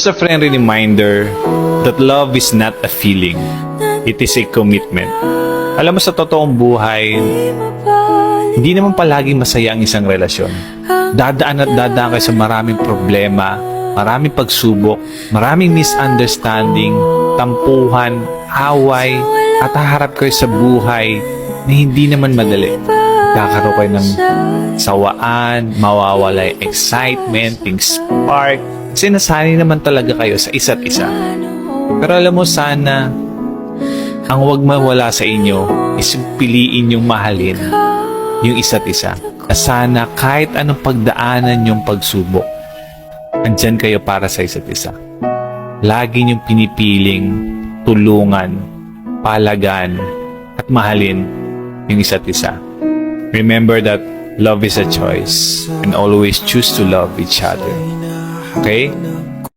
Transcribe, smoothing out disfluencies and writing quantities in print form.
a friendly reminder that love is not a feeling. It is a commitment. Alam mo, sa totoong buhay, hindi naman palaging masaya ang isang relasyon. Dadaan at dadaan kayo sa maraming problema, maraming pagsubok, maraming misunderstanding, tampuhan, away, at haharap kayo sa buhay na hindi naman madali. Kakaroon kayo ng sawaan, mawawala yung excitement, yung spark. Kasi nasanay naman talaga kayo sa isa't isa. Pero alam mo, sana ang huwag mawala sa inyo is piliin yung mahalin yung isa't isa. Na sana kahit anong pagdaanan yung pagsubok, andyan kayo para sa isa't isa. Lagi niyong pinipiling tulungan, palagan, at mahalin yung isa't isa. Remember that love is a choice and always choose to love each other. Okay?